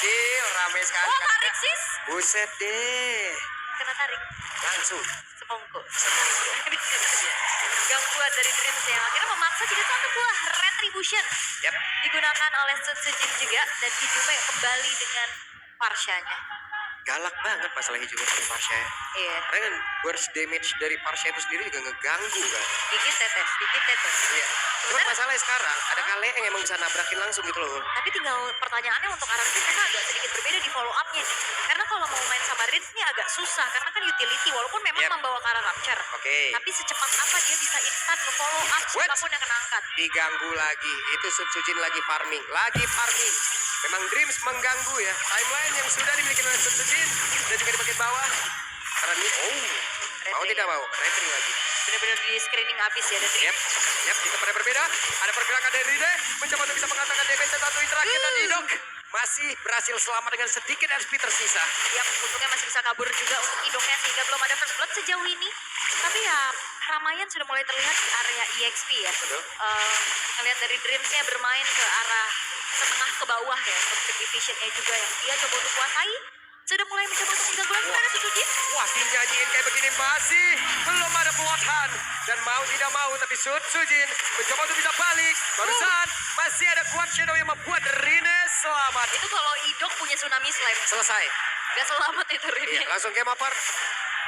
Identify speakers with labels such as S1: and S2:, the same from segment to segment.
S1: Gokil, rame sekali.
S2: Oh,
S1: kan
S2: tarik
S1: ada.
S2: sis.
S1: Buset deh.
S2: Kena tarik.
S1: Langsung.
S2: Semongko. Gangguan dari Dreams yang akhirnya memaksa jadi satu buah retribution.
S1: Yap.
S2: Digunakan oleh Sun Sujin juga. Dan Hijume kembali dengan Parshanya.
S1: Galak banget masalah Hijume dari Parsha.
S2: Iya.
S1: Karena kan burst damage dari Parsha itu sendiri juga ngeganggu kan.
S2: Dikit tetes, dikit tetes.
S1: Iya. Cuma
S2: Sebenarnya-
S1: masalahnya sekarang ada kale yang emang bisa nabrakin langsung gitu loh.
S2: Tapi tinggal pertanyaannya untuk Araki mereka agak sedikit berbeda di follow up-nya nih. Karena kalau mau main sama Rince ini agak susah karena kan utility walaupun memang
S1: Yep.
S2: membawa ke arah Rapture.
S1: Oke.
S2: Tapi secepat apa dia bisa instan nge-follow up
S1: What?
S2: siapapun yang kena angkat.
S1: Diganggu lagi. Itu Sun Sujin lagi farming. Lagi farming. Memang Dreams mengganggu ya. Timeline yang sudah dimiliki oleh Sun Sujin dan juga di bagian bawah. Karena ini, mau
S2: Retri.
S1: tidak mau, retri lagi.
S2: Benar-benar di screening abis ya dan
S1: Yep, yep, di tempat yang berbeda. Ada pergerakan dari Ride. Mencoba untuk bisa mengatakan DPC satu interaksi dan Idok masih berhasil selamat dengan sedikit HP tersisa.
S2: Yap, untungnya masih bisa kabur juga untuk Idoknya sehingga belum ada first blood sejauh ini. Tapi ya keramaian sudah mulai terlihat di area EXP ya.
S1: Betul.
S2: Ngelihat dari Dreams-nya bermain ke arah setengah ke bawah ya untuk division-nya juga yang dia coba untuk kuasai. Sudah mulai mencoba untuk mengganggu langsung ada Sujin.
S1: Wah, dinyanyiin kayak begini masih belum ada pemotongan. Dan mau tidak mau, tapi Sun Sujin mencoba untuk bisa balik. Barusan masih ada kuat shadow yang membuat Rine selamat.
S2: Itu kalau Idok punya tsunami slam.
S1: Selesai.
S2: Gak selamat itu
S1: Iya,
S2: Rini.
S1: langsung game over.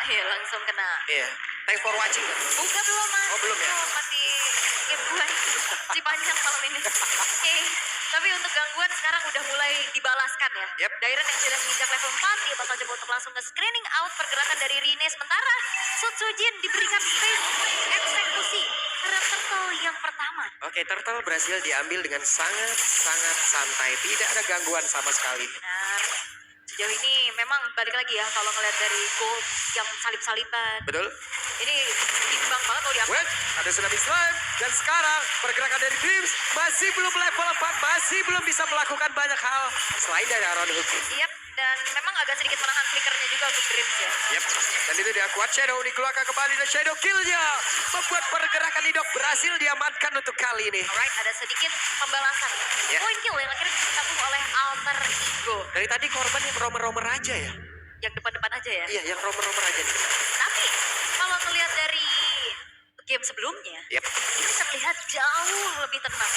S2: Iya, langsung kena.
S1: Iya. Thanks for watching.
S2: Buka belum mas?
S1: Oh, belum ya?
S2: Masih game si panjang malam ini. Oke. Tapi untuk gangguan sekarang udah mulai dibalaskan ya.
S1: Yep.
S2: Dairen yang sudah menginjak level 4, dia bakal coba untuk langsung nge-screening out pergerakan dari Rine. Sementara Sun Sujin diberikan space untuk eksekusi terhadap turtle yang pertama.
S1: Oke, turtle berhasil diambil dengan sangat santai. Tidak ada gangguan sama sekali.
S2: Benar. Sejauh ini memang balik lagi ya kalau ngeliat dari gold yang salip-saliban.
S1: Betul?
S2: Ini timbang banget kalau diangkat.
S1: Wait, ada tsunami slime. Dan sekarang pergerakan dari Dreams masih belum level 4. Masih belum bisa melakukan banyak hal. Selain dari Aron Hook.
S2: Yap, dan memang agak sedikit menahan flickernya juga untuk Dreams ya.
S1: Yep. Dan itu dia kuat shadow dikeluarkan kembali dan shadow killnya membuat pergerakan Idok berhasil diamankan untuk kali ini.
S2: Alright, ada sedikit pembalasan.
S1: Ya.
S2: Point kill yang akhirnya bisa disambung oleh Alter Ego.
S1: Dari tadi korban yang romer-romer aja ya.
S2: Yang depan-depan aja ya.
S1: Iya, yang romer-romer aja nih.
S2: Tapi kalau ngelihat dari game sebelumnya,
S1: Yep.
S2: ini terlihat jauh lebih tenang.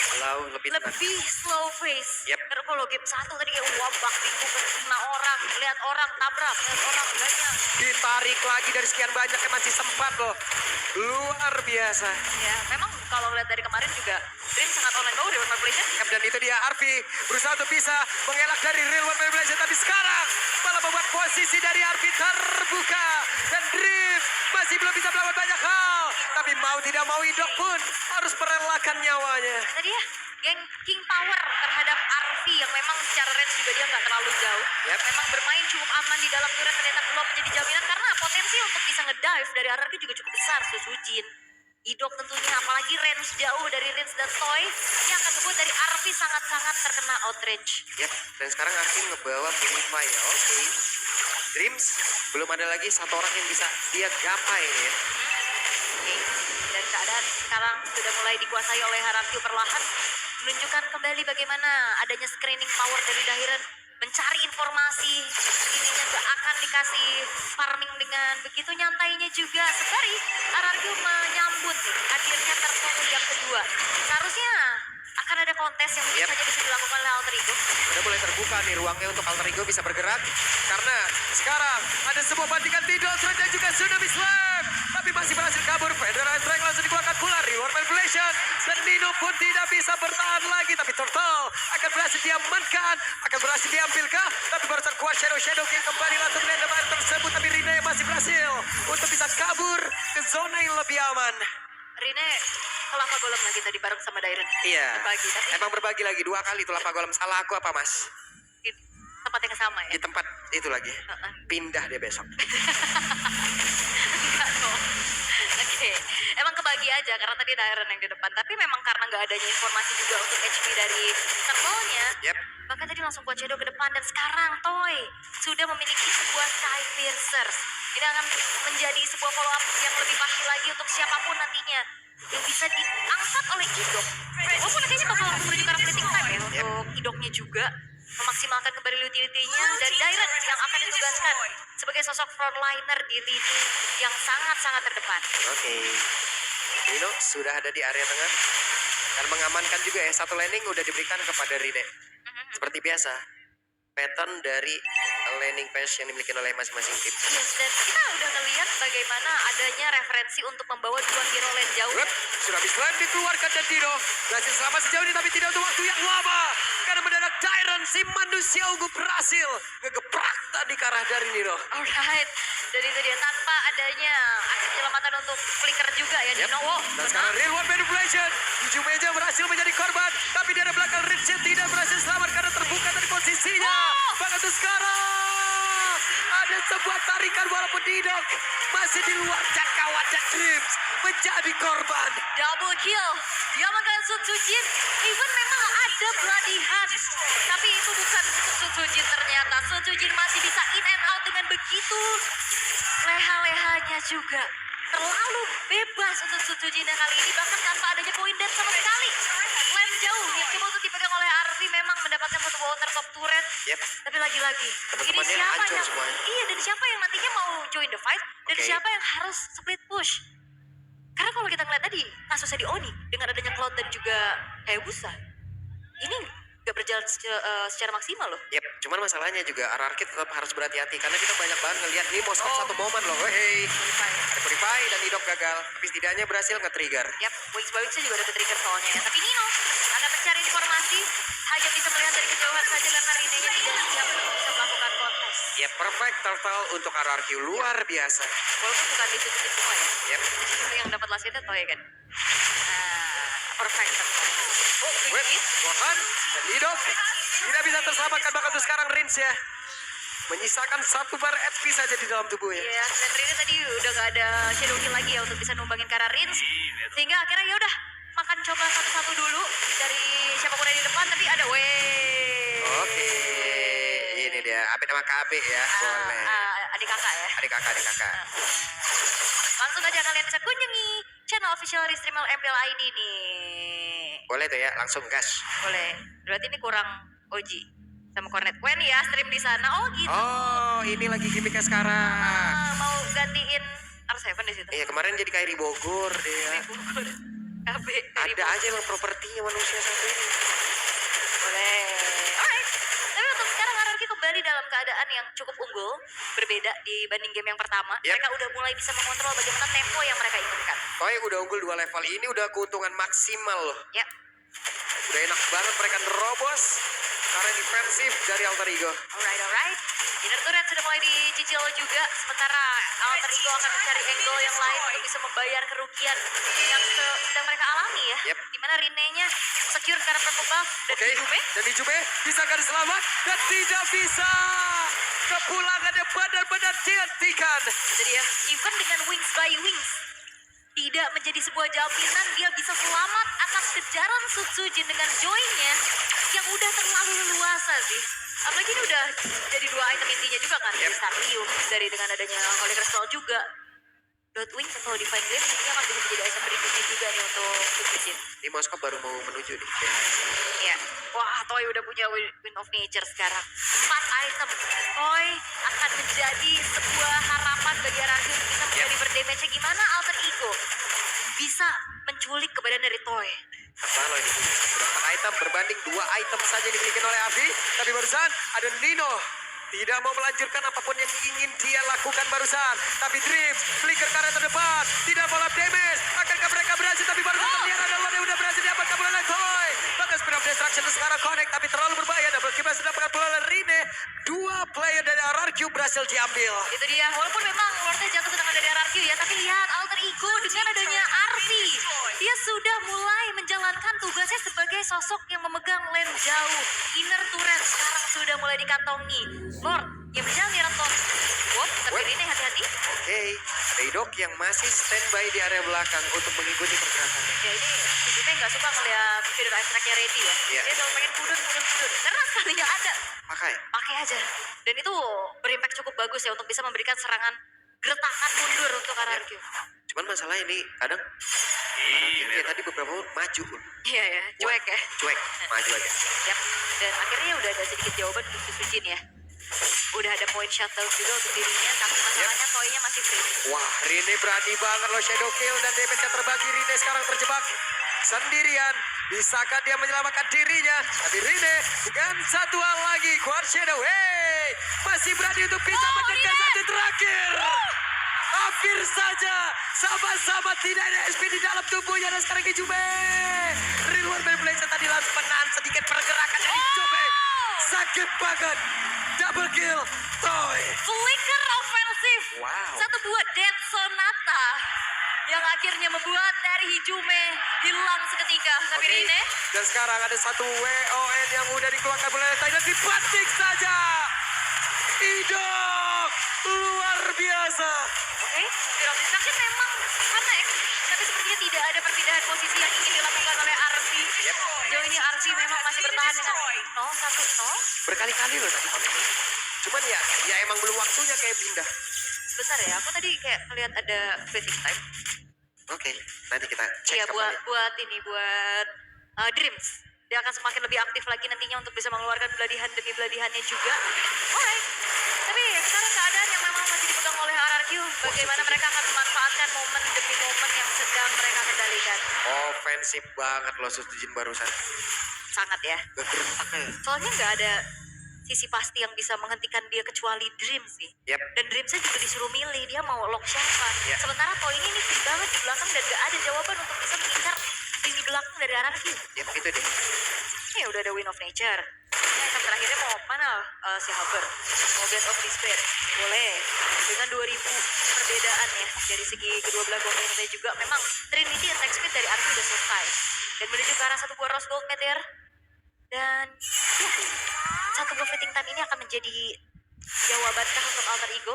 S1: Lebih tenang.
S2: Lebih slow face.
S1: Yep.
S2: Karena kalau game 1 tadi kayak wabak bingung kena orang, lihat orang tabrak, lihat orang banyak.
S1: Ditarik lagi dari sekian banyak yang masih sempat loh. Luar biasa.
S2: Ya, memang kalau ngeliat dari kemarin juga Dream sangat online banget di World Manipulation.
S1: Yep, dan itu dia Arfi berusaha untuk bisa mengelak dari real world manipulation. Tapi sekarang malah membuat posisi dari Arfi terbuka. Dan Dream masih belum bisa melakukan banyak hal. Tapi mau tidak mau Idok pun harus merelakan nyawanya.
S2: Tadi ya, geng King Power terhadap Arfi yang memang secara range juga dia nggak terlalu jauh.
S1: Yep.
S2: Memang bermain cukup aman di dalam turret ternyata belum menjadi jaminan karena potensi untuk bisa ngedive dari RRQ juga cukup besar. Sujin, Idok tentunya apalagi range jauh dari Rince dan Toy ini akan membuat dari Arfi sangat-sangat terkena outrange.
S1: Yep, dan sekarang Arfi ngebawa Purify ya. Oke. Dreams belum ada lagi satu orang yang bisa dia gapai ya.
S2: Oke, dan keadaan sekarang sudah mulai dikuasai oleh RRQ perlahan menunjukkan kembali bagaimana adanya screening power dari Dairen mencari informasi ininya gak akan dikasih farming dengan begitu nyantainya juga. Sekali RRQ menyambut hadirnya Turtle yang kedua. Seharusnya akan ada kontes yang mungkin
S1: Yep.
S2: saja bisa dilakukan oleh Alter Ego.
S1: Udah mulai terbuka nih ruangnya untuk Alter Ego bisa bergerak. Karena sekarang ada sebuah bantingan Tidal dan juga Tsunami Slam. Tapi masih berhasil kabur. Federal Strike langsung dikeluarkan pula. Reward Manipulation. Dan Nino pun tidak bisa bertahan lagi. Tapi Turtle akan berhasil diamankan. Akan berhasil diambilkah? Tapi barusan kuat Shadow King kembali langsung melihat air tersebut. Tapi Rine masih berhasil untuk bisa kabur ke zona yang lebih aman.
S2: Rine kelapa golem lagi tadi bareng sama Dairen.
S1: Iya.
S2: Berbagi, tapi
S1: Emang berbagi lagi 2 kali itulah Pak Golem. Salah aku apa mas?
S2: di tempat yang sama ya.
S1: Di tempat itu lagi.
S2: Heeh.
S1: Pindah dia besok.
S2: Enggak dong. Oke, emang kebagi aja karena tadi Dairen yang di depan. Tapi memang karena nggak adanya informasi juga untuk HP dari Turtle-nya,
S1: Yep.
S2: maka tadi langsung buat Shadow ke depan. Dan sekarang Toy sudah memiliki sebuah Sky Piercer. Ini akan menjadi sebuah follow up yang lebih pasti lagi untuk siapapun nantinya yang bisa diangkat oleh Idok. Walaupun kayaknya bakal langsung menuju ke arah fleeting time ya untuk Idoknya juga. memaksimalkan kembali utility-nya, dan Dairen yang akan ditugaskan sebagai sosok frontliner di lini yang sangat-sangat terdepan.
S1: Oke. Nino sudah ada di area tengah. Dan mengamankan juga ya, satu landing udah diberikan kepada Rine. Seperti biasa, pattern dari landing pass yang dimiliki oleh masing-masing tim.
S2: Yes, dan kita udah ngelihat bagaimana adanya referensi untuk membawa dua hero lane jauh.
S1: Wep, sudah habis lane dikeluarkan dan Dino berhasil selamat sejauh ini, tapi tidak untuk waktu yang lama. Karena mendadak Dairen, si manusia ungu, berhasil ngegebrak tadi ke arah dari Nino.
S2: Alright, dan itu dia tanpa adanya aksi penyelamatan untuk flicker juga ya
S1: Yep.
S2: Dino. Wow,
S1: Dan sekarang real world manipulation. 7 meja berhasil menjadi korban, tapi di arah belakang Ritchie tidak berhasil selamat karena terbuka dari posisinya. Bahkan sekarang ada sebuah tarikan walaupun Dino masih di luar jangkauan dan Dreams menjadi korban.
S2: double kill. Diamankan Sun Sujin. Even memang ada bloody hand, tapi itu bukan untuk Sun Sujin ternyata. Sun Sujin masih bisa in and out dengan begitu leha-lehanya juga. Terlalu bebas untuk Sun Sujin yang kali ini, bahkan tanpa adanya poin dead sama sekali. Lane jauh yang coba untuk dipegang oleh Arvi memang mendapatkan satu counter top turret.
S1: Yep.
S2: Tapi lagi-lagi, ini
S1: Teman-temannya
S2: siapa
S1: hancur
S2: yang
S1: semuanya.
S2: iya, dan siapa yang nantinya mau join the fight, dan
S1: Oke.
S2: siapa yang harus split push. Karena kalau kita ngeliat tadi kasusnya di Oni dengan adanya Cloud dan juga Hayabusa, ini gak berjalan secara maksimal loh.
S1: Yep, cuman masalahnya juga RRQ tetap harus berhati-hati karena kita banyak banget ngelihat nih Moskov satu momen loh. Hei, ada Purify dan Idok gagal, tapi setidaknya berhasil nge-trigger.
S2: Yap, Wings by Wings juga udah ke-trigger soalnya ya. Tapi Nino akan mencari informasi, hanya bisa melihat dari kejauhan saja karena Rinenya tidak siap untuk bisa melakukan kontes.
S1: Ya perfect turtle untuk RRQ, luar biasa.
S2: Walaupun bukan ditutup semua ya.
S1: Yep.
S2: Yang dapat last hit-nya Toy kan. Perfect turtle. Oh,
S1: Wait,
S2: Wait.
S1: Gohan dan Idok tidak bisa terselamatkan, bahkan tuh sekarang Rins ya menyisakan satu bar HP saja di dalam tubuhnya.
S2: Iya, dan Rin tadi udah gak ada shadow kill lagi ya untuk bisa numbangin Kara Rins. Sehingga akhirnya ya udah makan coba satu-satu dulu dari siapapun yang di depan, tapi ada
S1: Oke, ini dia Abe nama KB ya, boleh.
S2: adik kakak ya.
S1: Adik kakak.
S2: Langsung aja kalian bisa kunjungi channel official Restream MPL ID nih.
S1: Boleh tuh ya, langsung gas.
S2: Boleh. Berarti ini kurang Oji sama Cornet Wen ya stream di sana. Oh gitu.
S1: Oh, ini lagi gimmicknya sekarang.
S2: Mau gantiin R7 di situ.
S1: Iya, kemarin jadi Kairi Bogor dia.
S2: Bogor. KB.
S1: Ada aja yang propertinya manusia satu ini.
S2: Boleh. Alright. Tapi untuk sekarang RRQ kembali dalam keadaan yang cukup unggul, berbeda dibanding game yang pertama.
S1: Yep.
S2: Mereka udah mulai bisa mengontrol bagaimana tempo yang mereka inginkan.
S1: Oh, yang udah unggul 2 level ini udah keuntungan maksimal loh.
S2: Yap.
S1: Udah enak banget mereka nerobos karena defensif dari Alter Ego.
S2: Alright. Inner turret sudah mulai dicicil juga, sementara Alter Ego akan mencari angle yang lain untuk bisa membayar kerugian yang sedang mereka alami ya.
S1: Yep.
S2: Dimana Rinenya secure karena purple buff dan
S1: Oke,
S2: Ijume.
S1: dan Ijume bisa kan selamat dan tidak bisa. Kepulangannya benar-benar dihentikan.
S2: Jadi ya, even dengan Wings by Wings tidak menjadi sebuah jaminan dia bisa selamat atas kejaran Sutsujin dengan joinnya yang udah terlalu leluasa sih. Apalagi ini udah jadi 2 item intinya juga kan, dari Starlium, dari dengan adanya Holy Crystal juga. Dot Wings atau Divine Glaive ini akan bisa menjadi item berikutnya juga nih untuk Sutsujin.
S1: Ini Moskov baru mau menuju nih.
S2: Iya. Wah, Toy udah punya Wind of Nature sekarang. 4 item. Toy akan menjadi sebuah harapan bagi Arashi untuk bisa mendeliver damage-nya. Gimana Alter Ego bisa menculik ke badan dari Toy?
S1: Apa lo ini? Sudah 4 item berbanding 2 item saja dimiliki oleh Avi. Tapi barusan ada Nino. Tidak mau melanjutkan apapun yang ingin dia lakukan barusan. Tapi Dreams, flicker karena terdepan. Tidak mau lap damage. Akankah mereka berhasil? Tapi barusan terlihat ada Lord yang udah berhasil diamankan oleh Toy. Bahkan Speed of Destruction sekarang connect. Tapi terlalu berbahaya. Double kill sudah dapatkan bola oleh Rine. 2 player dari RRQ berhasil diambil.
S2: Itu dia. Walaupun memang Lordnya jatuh ke tangan dari RRQ ya. Tapi lihat Alter Ego dengan adanya Arvi. Dia sudah mulai menjalankan tugasnya sebagai sosok yang memegang lane jauh. Inner turret sekarang sudah mulai dikantongi. Lord yang berjalan di Raton. Wop, tapi ini hati-hati.
S1: Oke, ada Idok yang masih standby di area belakang untuk mengikuti pergerakannya.
S2: Ya ini Suzume nggak suka ngeliat feeder ice tracknya ready ya.
S1: Iya.
S2: Dia selalu pengen kudun. Karena sekalinya ada,
S1: Pakai.
S2: pakai aja. Dan itu berimpact cukup bagus ya untuk bisa memberikan serangan gertakan mundur untuk RRQ.
S1: Cuman masalahnya nih, kadang kayak tadi beberapa maju.
S2: Iya ya, cuek ya.
S1: Cuek, maju aja.
S2: Yap. Dan akhirnya udah ada sedikit jawaban untuk Susujin ya. Udah ada point shutdown juga untuk dirinya, tapi masalahnya Toy-nya masih free.
S1: Wah, Rine berani banget loh shadow kill dan damage-nya terbagi. Rine sekarang terjebak sendirian. Bisakah dia menyelamatkan dirinya? Tapi Rine dengan satu hal lagi, Quad Shadow. Hey, masih berani untuk bisa menekan satu terakhir. Hampir saja sama-sama tidak ada SP di dalam tubuhnya dan sekarang Jube. Real World Manipulation tadi langsung menahan sedikit pergerakan dari Jube. Sakit banget. Double kill. Toy.
S2: Flicker offensive.
S1: Wow.
S2: Satu buah Death Sonata yang akhirnya membuat dari Hijume hilang seketika. Tapi
S1: Oke.
S2: Rine,
S1: Dan sekarang ada satu WON yang udah dikeluarkan oleh Thailand. Dibanting saja. Idok. Luar biasa.
S2: oke, Spiral Destruction memang aneh. Tapi sepertinya tidak ada perpindahan posisi yang ingin dilakukan oleh RC.
S1: Yep.
S2: Sejauh ini RC memang masih bertahan dengan 0-1-0.
S1: Berkali-kali loh tadi koneknya. Cuman ya emang belum waktunya kayak pindah.
S2: Sebentar ya, aku tadi kayak melihat ada waiting time.
S1: Oke, nanti kita cek
S2: Iya,
S1: kembali.
S2: buat Dreams. Dia akan semakin lebih aktif lagi nantinya untuk bisa mengeluarkan beladihan demi beladihannya juga. Alright. Tapi sekarang keadaan yang memang masih dipegang oleh RRQ. Bagaimana mereka akan memanfaatkan momen demi momen yang sedang mereka kendalikan.
S1: Ofensif banget loh Susujin barusan.
S2: Sangat ya.
S1: Gegertaknya.
S2: Soalnya nggak ada sisi pasti yang bisa menghentikan dia kecuali Dreams sih.
S1: Yep.
S2: Dan Dreamsnya juga disuruh milih dia mau lock siapa.
S1: Ya.
S2: Sementara Toy ini free banget di belakang dan gak ada jawaban untuk bisa mengincar lini belakang dari RRQ.
S1: Yep, itu deh.
S2: Ya udah ada Win of Nature. Yang terakhirnya mau mana si Haber? Mau Best of Despair? Boleh. Dengan 2000 perbedaan ya dari segi kedua belah komponennya juga. Memang Trinity attack speed dari RRQ udah selesai. Dan menuju ke arah satu buah Rose Gold Meteor. Dan ya, satu buah fitting time ini akan menjadi jawabankah untuk Alter Ego?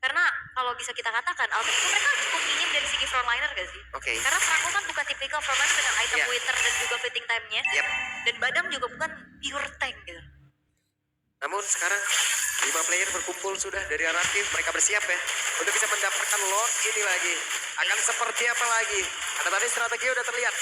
S2: Karena kalau bisa kita katakan Alter Ego mereka cukup minim dari segi frontliner gak sih?
S1: Oke.
S2: Karena Franco kan bukan tipikal frontliner dengan item
S1: Ya.
S2: Winter dan juga fitting time-nya.
S1: Yep.
S2: Dan Badam juga bukan pure tank gitu.
S1: Namun sekarang 5 player berkumpul sudah dari arah tim. Mereka bersiap ya untuk bisa mendapatkan Lord ini lagi. Akan seperti apa lagi? Karena tadi strategi udah terlihat.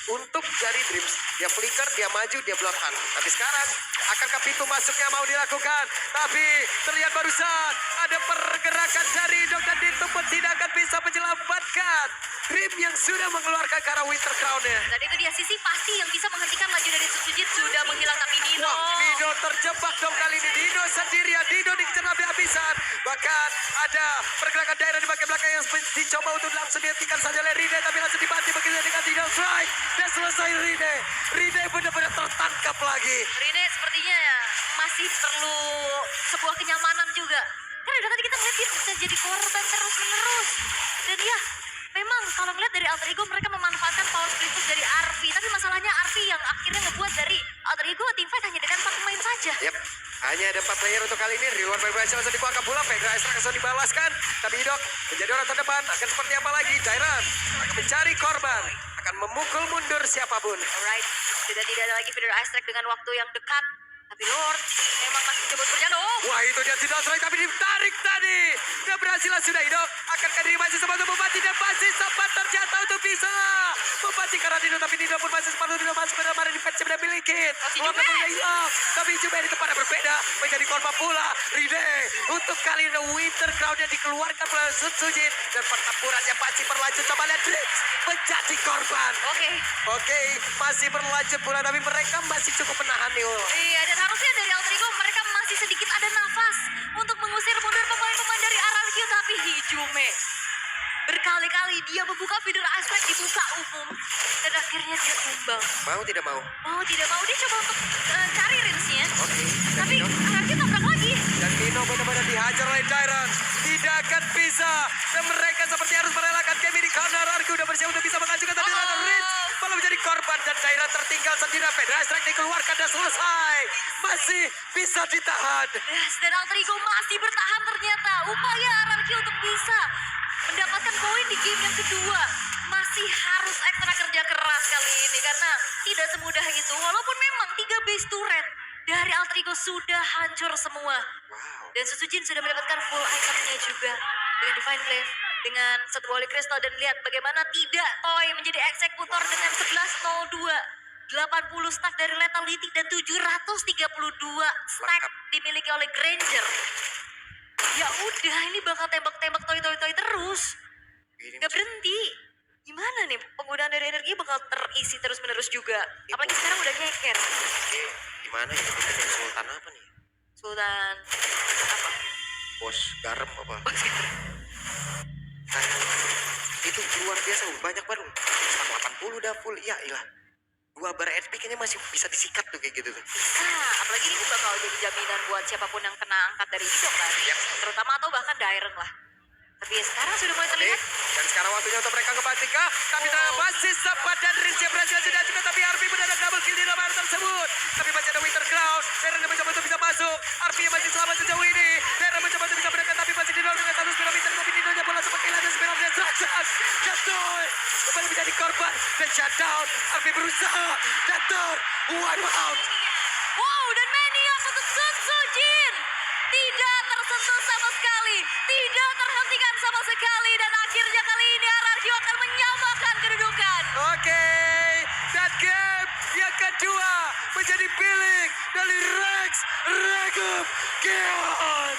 S1: Untuk dari Dreams, dia flicker, dia maju, dia bloodhunt. Tapi sekarang, akankah pintu masuknya mau dilakukan? Tapi terlihat barusan ada pergerakan dari Dok dan itu pun tidak akan bisa menyelamatkan Dream yang sudah mengeluarkan ke arah Winter Crown-nya.
S2: Dan itu dia sisi pasti yang bisa menghentikan laju dari Tsujin sudah menghilang tapi Nino.
S1: Wah, Dino terjebak dong kali ini. Dino sendirian, Dino dikejar habis-habisan. Bahkan ada pergerakan daerah di bagian belakang yang dicoba untuk langsung dihentikan saja oleh Rine. Tapi langsung dibanti begitu dengan Dino strike. Dan selesai Rine. Rine benar-benar tertangkap lagi.
S2: Rine sepertinya masih perlu sebuah kenyamanan juga. Karena dari tadi kita melihat dia bisa jadi korban terus-menerus. Dan ya, memang kalau ngeliat dari Alter Ego mereka memanfaatkan power split push dari Arvi. Tapi masalahnya Arvi yang akhirnya ngebuat dari Alter Ego teamfight hanya dengan 4 pemain saja.
S1: Yep. Hanya ada 4 player untuk kali ini. Real World Manipulation langsung dikuangkan pula. Pegra Extra langsung dibalaskan. Tapi Idok menjadi orang terdepan. Akan seperti apa lagi? Tyrant akan mencari korban. Akan memukul mundur siapapun.
S2: Alright, sudah tidak ada lagi feeder ice track dengan waktu yang dekat. Tapi Lord memang masih coba berjalan. Oh,
S1: Wah, itu dia tidak strike tapi ditarik tadi. Keberhasilan sudah Idok. Akankah diri masih sempat untuk Bupati dan masih sempat terjatuh untuk bisa Bupati karena Dino. Tapi Dino pun masih sempat untuk masuk ke dalam defense yang dimiliki.
S2: Masih
S1: Warna
S2: Jume.
S1: punya hilang. Tapi Jume di tempat yang berbeda. Menjadi korban pula. Ride. Untuk kali ini Winter Crown yang dikeluarkan oleh Sutsujin. Dan pertempurannya pasti berlanjut. Coba lihat Dreams menjadi korban.
S2: oke.
S1: Oke, masih berlanjut pula. Tapi mereka masih cukup menahan nih. Ul.
S2: Iya, dan harusnya dari Alter Ego mereka masih sedikit ada nafas untuk mengusir mundur pemain-pemain dari RRQ. Tapi Hijume berkali-kali dia membuka feeder ice track di muka umum. Dan akhirnya dia tumbang.
S1: Mau tidak mau?
S2: Mau tidak mau dia coba untuk cari range-nya.
S1: Oke. Dan
S2: Tapi
S1: Dino.
S2: RRQ tabrak lagi.
S1: Dan Dino benar-benar dihajar oleh Tyrant. Tidak akan bisa. Dan mereka seperti harus merelakan game ini. Karena Rarku udah bersiap untuk bisa mengajukan. Tapi ternyata Ritz malah menjadi korban. Dan Tyrant tertinggal sendiri. Federal Strike dikeluarkan dan selesai. Masih bisa ditahan.
S2: Yes, dan Alter Ego masih bertahan ternyata. Upaya RRQ untuk bisa mendapatkan poin di game yang kedua. Masih harus ekstra kerja keras kali ini. Karena tidak semudah itu. Walaupun memang 3 base turret dari Alter Ego sudah hancur semua.
S1: Wow.
S2: Dan Sutsujin sudah mendapatkan full itemnya juga. Dengan Divine Glaive. dengan satu Holy Crystal dan lihat bagaimana tidak Toy menjadi eksekutor dengan 1102. 80 stack dari Lethality dan 732 stack
S1: Lengkap.
S2: dimiliki oleh Granger. Ya udah, ini bakal tembak-tembak Toy terus.
S1: Ini
S2: Gak berhenti. Gimana nih penggunaan dari energi bakal terisi terus-menerus juga. Apalagi sekarang udah nyeker.
S1: Oke, gimana ya? Kita jadi sultan apa nih?
S2: Sultan apa?
S1: Bos garam apa? Kayak itu luar biasa loh, banyak banget loh. 180 udah full, ya ilah. 2 bar HP kayaknya masih bisa disikat tuh kayak gitu tuh.
S2: Nah, apalagi ini bakal jadi jaminan buat siapapun yang kena angkat dari hidung kan.
S1: Iya.
S2: Terutama atau bahkan Dairen lah. Tapi ya sekarang sudah mulai
S1: Oke,
S2: terlihat.
S1: dan sekarang waktunya untuk mereka ke Patika. Tapi ternyata masih sempat dan Rince berhasil sudah juga. Tapi Arpi mendadak double kill di dalam area tersebut. Tapi masih ada Winter Crown. Darren mencoba untuk bisa masuk. Arpi masih selamat sejauh ini. Darren mencoba untuk bisa mendekat. Tapi masih di dalam dengan status Spirometer. Tapi Nino bola sempat kehilangan Spirometer. Jatuh. Kembali menjadi korban. Dan shutdown. Arpi berusaha. Jatuh. Wipe out.
S2: Wow, dan Mania untuk Sun Sojin. Tidak tersentuh sama sekali. Tidak terhentikan sama sekali. Dan akhirnya kali ini RRQ akan menyamakan kedudukan.
S1: Oke, dan game yang kedua menjadi milik dari Rex Regum Gion.